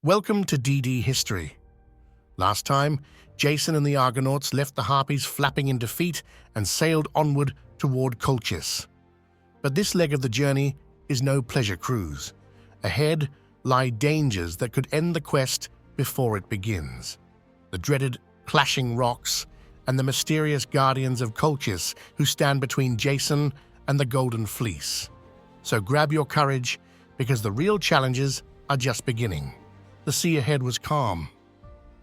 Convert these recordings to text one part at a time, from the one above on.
Welcome to DD History. Last time, Jason and the Argonauts left the Harpies flapping in defeat and sailed onward toward Colchis. But this leg of the journey is no pleasure cruise. Ahead lie dangers that could end the quest before it begins. The dreaded clashing rocks and the mysterious Guardians of Colchis who stand between Jason and the Golden Fleece. So grab your courage, because the real challenges are just beginning. The sea ahead was calm.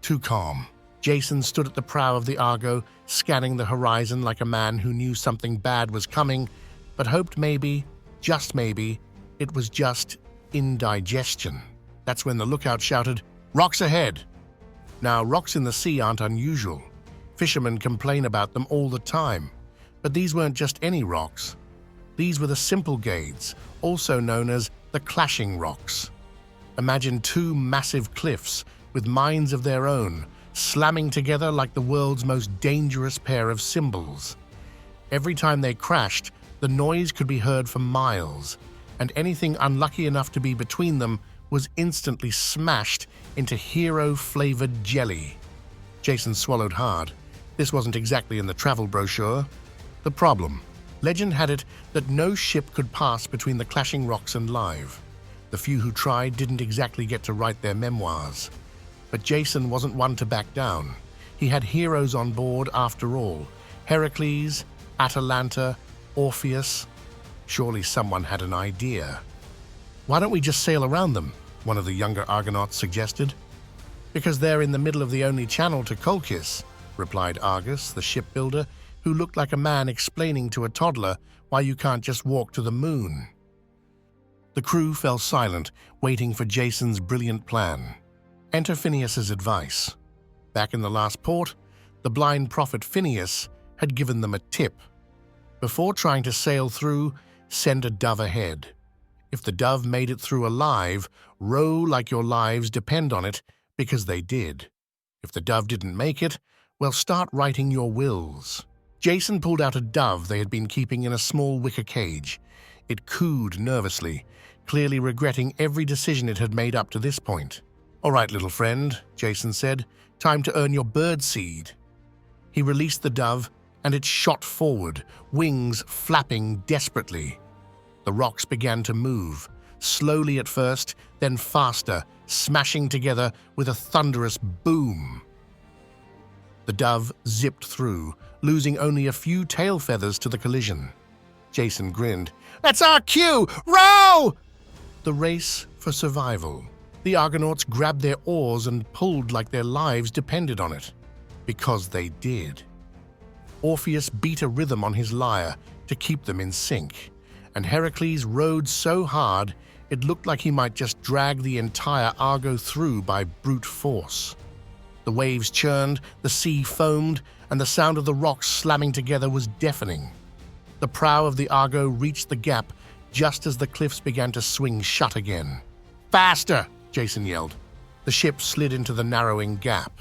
Too calm. Jason stood at the prow of the Argo, scanning the horizon like a man who knew something bad was coming, but hoped maybe, just maybe, it was just indigestion. That's when the lookout shouted, "Rocks ahead!" Now, rocks in the sea aren't unusual. Fishermen complain about them all the time. But these weren't just any rocks. These were the Symplegades, also known as the Clashing Rocks. Imagine two massive cliffs with minds of their own, slamming together like the world's most dangerous pair of cymbals. Every time they crashed, the noise could be heard for miles, and anything unlucky enough to be between them was instantly smashed into hero-flavored jelly. Jason swallowed hard. This wasn't exactly in the travel brochure. The problem: legend had it that no ship could pass between the Clashing Rocks and live. The few who tried didn't exactly get to write their memoirs. But Jason wasn't one to back down. He had heroes on board after all: Heracles, Atalanta, Orpheus. Surely someone had an idea. "Why don't we just sail around them?" one of the younger Argonauts suggested. "Because they're in the middle of the only channel to Colchis," replied Argus, the shipbuilder, who looked like a man explaining to a toddler why you can't just walk to the moon. The crew fell silent, waiting for Jason's brilliant plan. Enter Phineas's advice. Back in the last port, the blind prophet Phineas had given them a tip. Before trying to sail through, send a dove ahead. If the dove made it through alive, row like your lives depend on it, because they did. If the dove didn't make it, well, start writing your wills. Jason pulled out a dove they had been keeping in a small wicker cage. It cooed nervously, clearly regretting every decision it had made up to this point. "All right, little friend," Jason said, "time to earn your bird seed." He released the dove, and it shot forward, wings flapping desperately. The rocks began to move, slowly at first, then faster, smashing together with a thunderous boom. The dove zipped through, losing only a few tail feathers to the collision. Jason grinned. "That's our cue! Row!" The race for survival. The Argonauts grabbed their oars and pulled like their lives depended on it. Because they did. Orpheus beat a rhythm on his lyre to keep them in sync, and Heracles rowed so hard it looked like he might just drag the entire Argo through by brute force. The waves churned, the sea foamed, and the sound of the rocks slamming together was deafening. The prow of the Argo reached the gap just as the cliffs began to swing shut again. "Faster!" Jason yelled. The ship slid into the narrowing gap.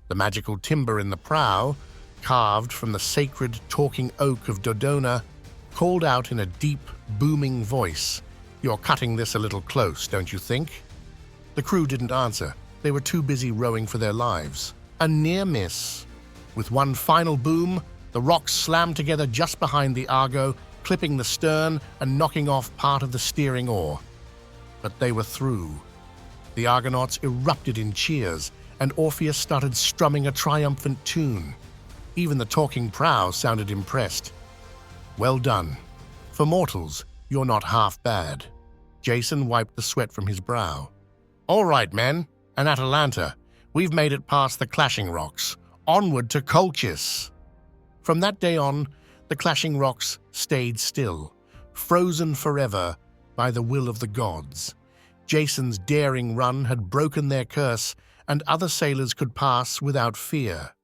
The magical timber in the prow, carved from the sacred talking oak of Dodona, called out in a deep, booming voice, "You're cutting this a little close, don't you think?" The crew didn't answer. They were too busy rowing for their lives. A near miss. With one final boom, the rocks slammed together just behind the Argo, clipping the stern and knocking off part of the steering oar. But they were through. The Argonauts erupted in cheers, and Orpheus started strumming a triumphant tune. Even the talking prow sounded impressed. "Well done. For mortals, you're not half bad." Jason wiped the sweat from his brow. "All right, men, and Atalanta, we've made it past the Clashing Rocks. Onward to Colchis." From that day on, the Clashing Rocks stayed still, frozen forever by the will of the gods. Jason's daring run had broken their curse, and other sailors could pass without fear.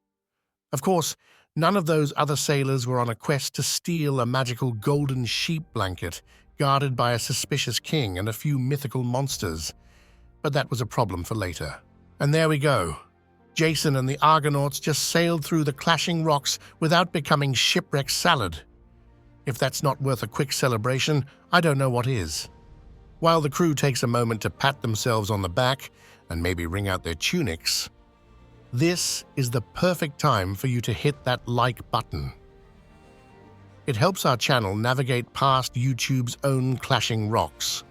Of course, none of those other sailors were on a quest to steal a magical golden sheep blanket guarded by a suspicious king and a few mythical monsters. But that was a problem for later. And there we go. Jason and the Argonauts just sailed through the Clashing Rocks without becoming shipwreck salad. If that's not worth a quick celebration, I don't know what is. While the crew takes a moment to pat themselves on the back, and maybe wring out their tunics, this is the perfect time for you to hit that like button. It helps our channel navigate past YouTube's own clashing rocks,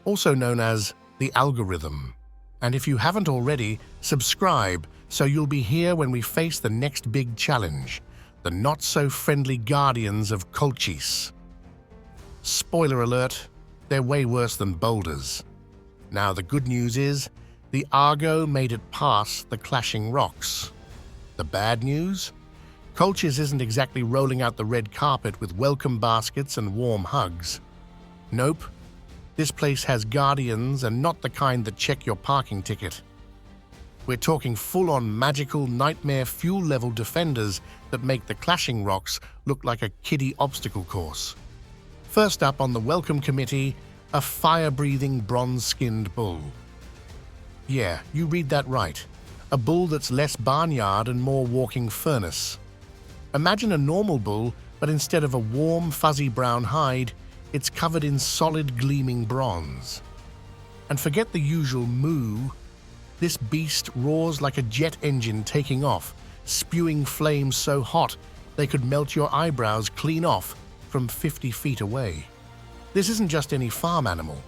also known as the algorithm. And if you haven't already, subscribe so you'll be here when we face the next big challenge, the not-so-friendly Guardians of Colchis. Spoiler alert, they're way worse than boulders. Now the good news is, the Argo made it past the clashing rocks. The bad news? Colchis isn't exactly rolling out the red carpet with welcome baskets and warm hugs. Nope. This place has guardians, and not the kind that check your parking ticket. We're talking full-on magical nightmare fuel-level defenders that make the clashing rocks look like a kiddie obstacle course. First up on the welcome committee, a fire-breathing bronze-skinned bull. Yeah, you read that right. A bull that's less barnyard and more walking furnace. Imagine a normal bull, but instead of a warm, fuzzy brown hide, it's covered in solid, gleaming bronze. And forget the usual moo. This beast roars like a jet engine taking off, spewing flames so hot they could melt your eyebrows clean off from 50 feet away. This isn't just any farm animal.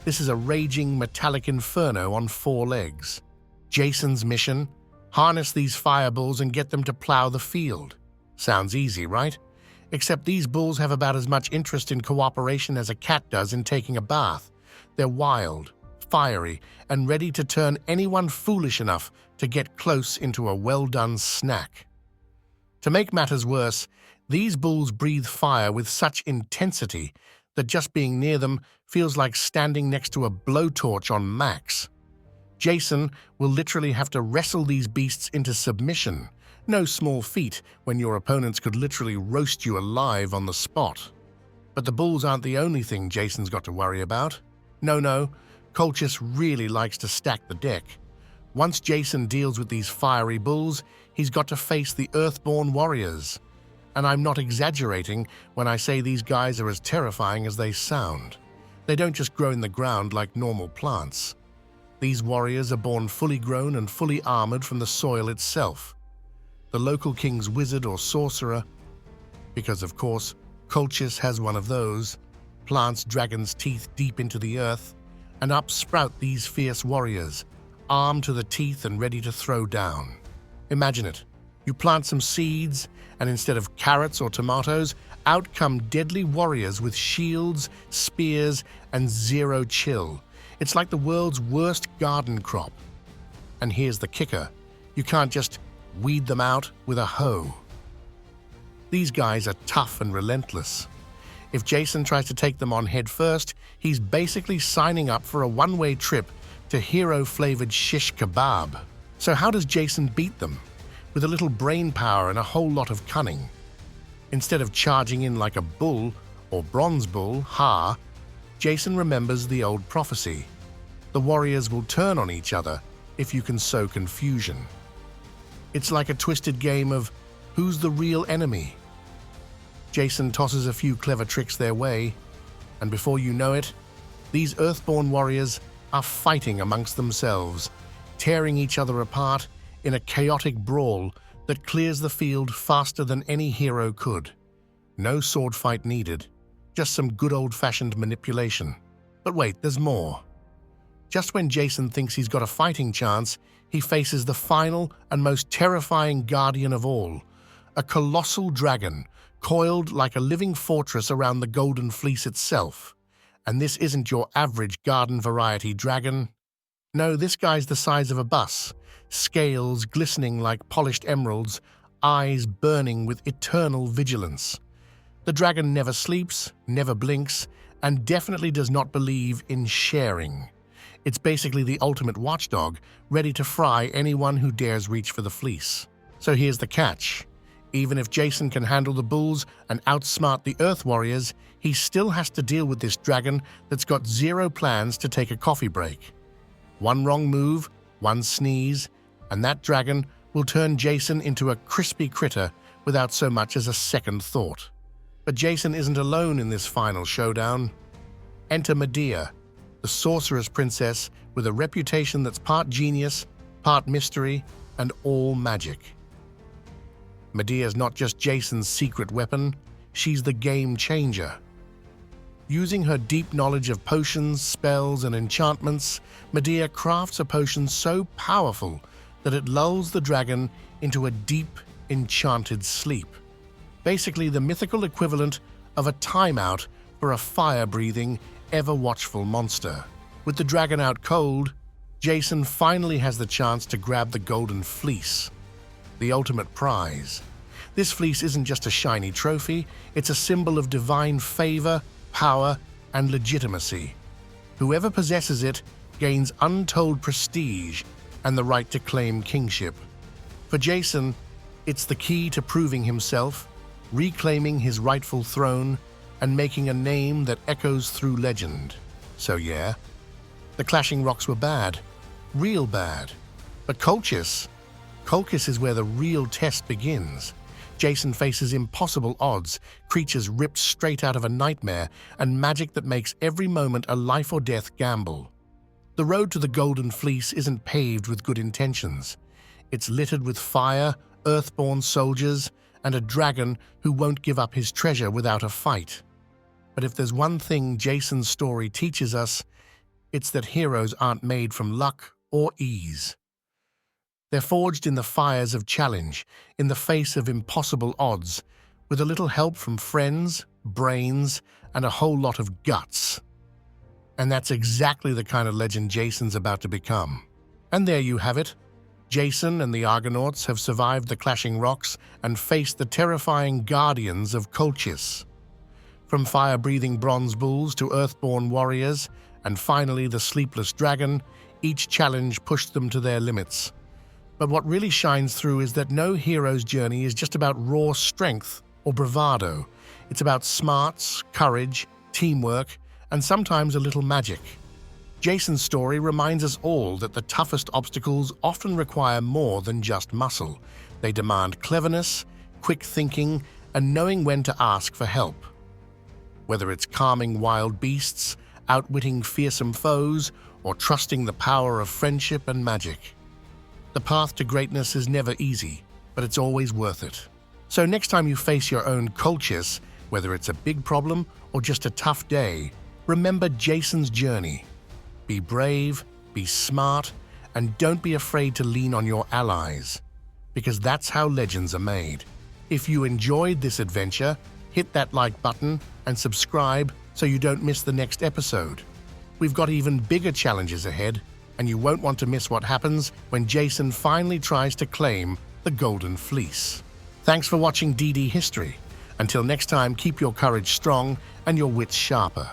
This is a raging metallic inferno on 4 legs. Jason's mission? Harness these firebulls and get them to plow the field. Sounds easy, right? Except these bulls have about as much interest in cooperation as a cat does in taking a bath. They're wild, fiery, and ready to turn anyone foolish enough to get close into a well-done snack. To make matters worse, these bulls breathe fire with such intensity that just being near them feels like standing next to a blowtorch on max. Jason will literally have to wrestle these beasts into submission. No small feat when your opponents could literally roast you alive on the spot. But the bulls aren't the only thing Jason's got to worry about. No, Colchis really likes to stack the deck. Once Jason deals with these fiery bulls, he's got to face the Earthborn warriors. And I'm not exaggerating when I say these guys are as terrifying as they sound. They don't just grow in the ground like normal plants. These warriors are born fully grown and fully armored from the soil itself. The local king's wizard or sorcerer, because of course, Colchis has one of those, plants dragon's teeth deep into the earth, and up sprout these fierce warriors, armed to the teeth and ready to throw down. Imagine it. You plant some seeds, and instead of carrots or tomatoes, out come deadly warriors with shields, spears, and zero chill. It's like the world's worst garden crop. And here's the kicker. You can't just weed them out with a hoe. These guys are tough and relentless. If Jason tries to take them on head first, he's basically signing up for a one-way trip to hero-flavored shish kebab. So how does Jason beat them? With a little brain power and a whole lot of cunning. Instead of charging in like a bull or bronze bull, Jason remembers the old prophecy. The warriors will turn on each other if you can sow confusion. It's like a twisted game of who's the real enemy. Jason tosses a few clever tricks their way, and before you know it, these Earthborn warriors are fighting amongst themselves, tearing each other apart in a chaotic brawl that clears the field faster than any hero could. No sword fight needed, just some good old-fashioned manipulation. But wait, there's more. Just when Jason thinks he's got a fighting chance, he faces the final and most terrifying guardian of all, a colossal dragon, coiled like a living fortress around the Golden Fleece itself. And this isn't your average garden variety dragon. No, this guy's the size of a bus, scales glistening like polished emeralds, eyes burning with eternal vigilance. The dragon never sleeps, never blinks, and definitely does not believe in sharing. It's basically the ultimate watchdog, ready to fry anyone who dares reach for the fleece. So here's the catch. Even if Jason can handle the bulls and outsmart the Earth Warriors, he still has to deal with this dragon that's got zero plans to take a coffee break. One wrong move, one sneeze, and that dragon will turn Jason into a crispy critter without so much as a second thought. But Jason isn't alone in this final showdown. Enter Medea, the sorceress princess with a reputation that's part genius, part mystery, and all magic. Medea's not just Jason's secret weapon, she's the game changer. Using her deep knowledge of potions, spells, and enchantments, Medea crafts a potion so powerful that it lulls the dragon into a deep, enchanted sleep. Basically the mythical equivalent of a timeout for a fire-breathing, ever-watchful monster. With the dragon out cold, Jason finally has the chance to grab the Golden Fleece, the ultimate prize. This fleece isn't just a shiny trophy, it's a symbol of divine favor, power, and legitimacy. Whoever possesses it gains untold prestige and the right to claim kingship. For Jason, it's the key to proving himself, reclaiming his rightful throne, and making a name that echoes through legend. So yeah, the clashing rocks were bad, real bad. But Colchis is where the real test begins. Jason faces impossible odds, creatures ripped straight out of a nightmare, and magic that makes every moment a life-or-death gamble. The road to the Golden Fleece isn't paved with good intentions. It's littered with fire, earthborn soldiers, and a dragon who won't give up his treasure without a fight. But if there's one thing Jason's story teaches us, it's that heroes aren't made from luck or ease. They're forged in the fires of challenge, in the face of impossible odds, with a little help from friends, brains, and a whole lot of guts. And that's exactly the kind of legend Jason's about to become. And there you have it. Jason and the Argonauts have survived the clashing rocks and faced the terrifying Guardians of Colchis. From fire-breathing bronze bulls to earthborn warriors, and finally the sleepless dragon, each challenge pushed them to their limits. But what really shines through is that no hero's journey is just about raw strength or bravado. It's about smarts, courage, teamwork, and sometimes a little magic. Jason's story reminds us all that the toughest obstacles often require more than just muscle. They demand cleverness, quick thinking, and knowing when to ask for help. Whether it's calming wild beasts, outwitting fearsome foes, or trusting the power of friendship and magic. The path to greatness is never easy, but it's always worth it. So next time you face your own Colchis, whether it's a big problem or just a tough day, remember Jason's journey. Be brave, be smart, and don't be afraid to lean on your allies, because that's how legends are made. If you enjoyed this adventure, hit that like button and subscribe so you don't miss the next episode. We've got even bigger challenges ahead, and you won't want to miss what happens when Jason finally tries to claim the Golden Fleece. Thanks for watching DD History. Until next time, keep your courage strong and your wits sharper.